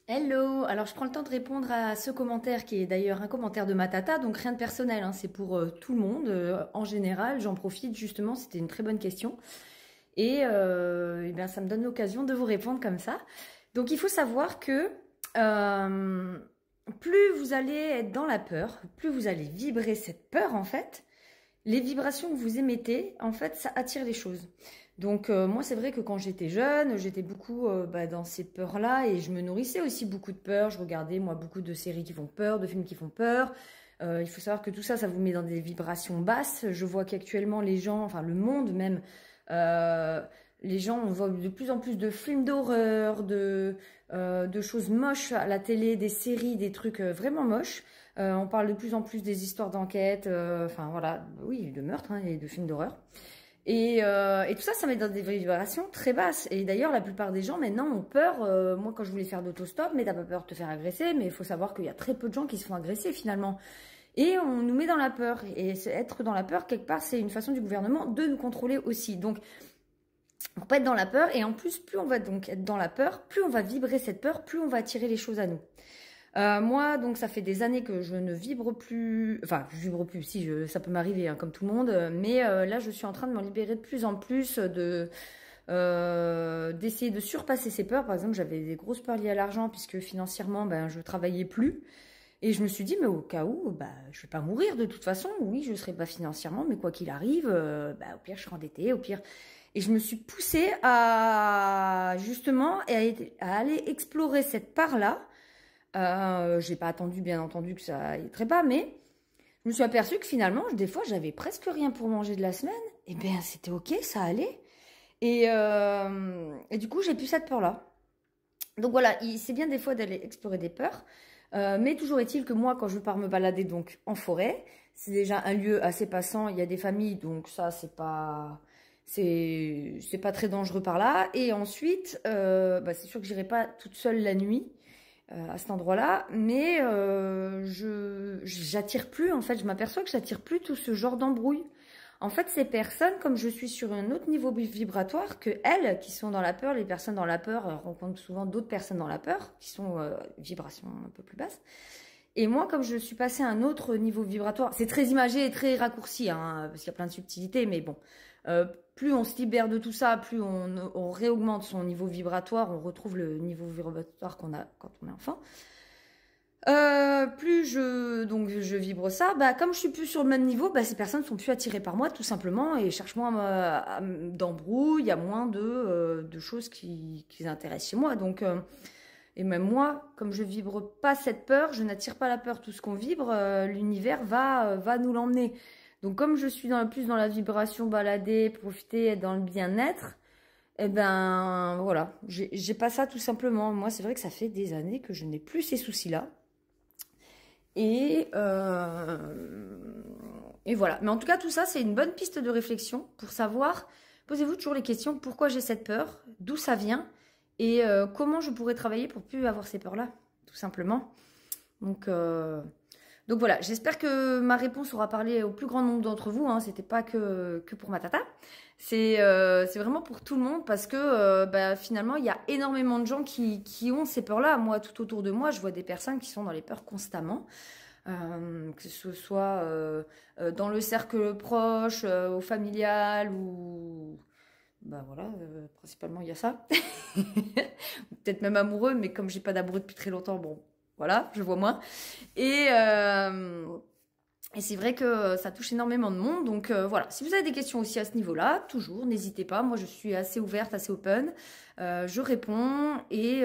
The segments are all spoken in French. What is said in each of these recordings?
Hello, alors je prends le temps de répondre à ce commentaire qui est d'ailleurs un commentaire de ma tata, donc rien de personnel, hein, c'est pour tout le monde en général. J'en profite justement, c'était une très bonne question et bien, ça me donne l'occasion de vous répondre comme ça. Donc il faut savoir que euh, plus vous allez être dans la peur, plus vous allez vibrer cette peur en fait, les vibrations que vous émettez, en fait, ça attire les choses. Donc moi, c'est vrai que quand j'étais jeune, j'étais beaucoup dans ces peurs-là et je me nourrissais aussi beaucoup de peurs. Je regardais, moi, beaucoup de séries qui font peur, de films qui font peur. Il faut savoir que tout ça, ça vous met dans des vibrations basses. Je vois qu'actuellement, les gens, enfin le monde même, euh, les gens, on voit de plus en plus de films d'horreur, de choses moches à la télé, des séries, des trucs vraiment moches. On parle de plus en plus des histoires d'enquête, enfin voilà, oui, de meurtres hein, et de films d'horreur. Et tout ça, ça met dans des vibrations très basses. Et d'ailleurs, la plupart des gens maintenant ont peur. Moi, quand je voulais faire d'autostop, mais t'as pas peur de te faire agresser, mais il faut savoir qu'il y a très peu de gens qui se font agresser finalement. Et on nous met dans la peur. Et être dans la peur, quelque part, c'est une façon du gouvernement de nous contrôler aussi. Donc, faut pas être dans la peur. Et en plus, plus on va donc être dans la peur, plus on va vibrer cette peur, plus on va attirer les choses à nous. Moi, donc, ça fait des années que je ne vibre plus. Enfin, je vibre plus. Si, ça peut m'arriver, hein, comme tout le monde. Mais là, je suis en train de m'en libérer de plus en plus, d'essayer de surpasser ces peurs. Par exemple, j'avais des grosses peurs liées à l'argent, puisque financièrement, ben, je travaillais plus. Et je me suis dit, mais au cas où, bah, je vais pas mourir de toute façon. Oui, je serai pas financièrement, mais quoi qu'il arrive, bah, au pire, je serai endettée, au pire. Et je me suis poussée à, justement, à aller explorer cette part-là. J'ai pas attendu, bien entendu, que ça aille très bas, mais je me suis aperçue que finalement, des fois, j'avais presque rien pour manger de la semaine. Et bien, c'était ok, ça allait. Et du coup, j'ai plus cette peur-là. Donc voilà, c'est bien des fois d'aller explorer des peurs. Mais toujours est-il que moi, quand je pars me balader donc en forêt, c'est déjà un lieu assez passant. Il y a des familles, donc ça, c'est pas très dangereux par là. Et ensuite, bah, c'est sûr que j'irai pas toute seule la nuit à cet endroit-là, mais j'attire plus, en fait, je m'aperçois que j'attire plus tout ce genre d'embrouille. En fait, ces personnes, comme je suis sur un autre niveau vibratoire que elles, qui sont dans la peur, les personnes dans la peur rencontrent souvent d'autres personnes dans la peur, qui sont vibrations un peu plus basses. Et moi, comme je suis passée à un autre niveau vibratoire, c'est très imagé et très raccourci, hein, parce qu'il y a plein de subtilités, mais bon, plus on se libère de tout ça, plus on réaugmente son niveau vibratoire, on retrouve le niveau vibratoire qu'on a quand on est enfant. Plus je vibre ça, bah comme je suis plus sur le même niveau, bah ces personnes sont plus attirées par moi tout simplement et cherchent moins d'embrouilles, il y a moins de choses qui les intéressent chez moi. Donc et même moi, comme je vibre pas cette peur, je n'attire pas la peur. Tout ce qu'on vibre, l'univers va nous l'emmener. Donc comme je suis plus dans la vibration, balader, profiter, être dans le bien-être, eh ben voilà, j'ai pas ça tout simplement. Moi, c'est vrai que ça fait des années que je n'ai plus ces soucis-là. Et, euh, et voilà. Mais en tout cas, tout ça, c'est une bonne piste de réflexion pour savoir, posez-vous toujours les questions, pourquoi j'ai cette peur, d'où ça vient, et comment je pourrais travailler pour plus avoir ces peurs-là, tout simplement. Donc, euh, donc voilà, j'espère que ma réponse aura parlé au plus grand nombre d'entre vous, hein. C'était pas que pour ma tata. C'est vraiment pour tout le monde parce que bah, finalement, il y a énormément de gens qui ont ces peurs-là. Moi, tout autour de moi, je vois des personnes qui sont dans les peurs constamment. Que ce soit dans le cercle proche, au familial ou... Bah voilà, principalement il y a ça. Peut-être même amoureux, mais comme j'ai pas d'amoureux depuis très longtemps, bon, voilà, je vois moins. Et, euh, et c'est vrai que ça touche énormément de monde. Donc voilà, si vous avez des questions aussi à ce niveau-là, toujours, n'hésitez pas. Moi, je suis assez ouverte, assez open. Je réponds et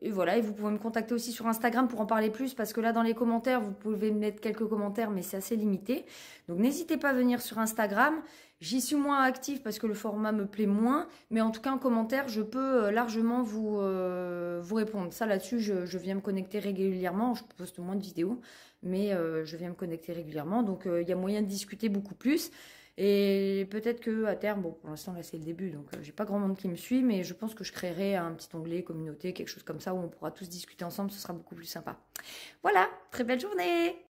voilà. Et vous pouvez me contacter aussi sur Instagram pour en parler plus parce que là, dans les commentaires, vous pouvez me mettre quelques commentaires, mais c'est assez limité. Donc n'hésitez pas à venir sur Instagram. J'y suis moins active parce que le format me plaît moins. Mais en tout cas, en commentaire, je peux largement vous répondre. Ça, là-dessus, je viens me connecter régulièrement. Je poste moins de vidéos, mais je viens me connecter régulièrement. Donc, il y a moyen de discuter beaucoup plus. Et peut-être que à terme, bon, pour l'instant, là, c'est le début. Donc, j'ai pas grand monde qui me suit, mais je pense que je créerai un petit onglet communauté, quelque chose comme ça, où on pourra tous discuter ensemble. Ce sera beaucoup plus sympa. Voilà, très belle journée!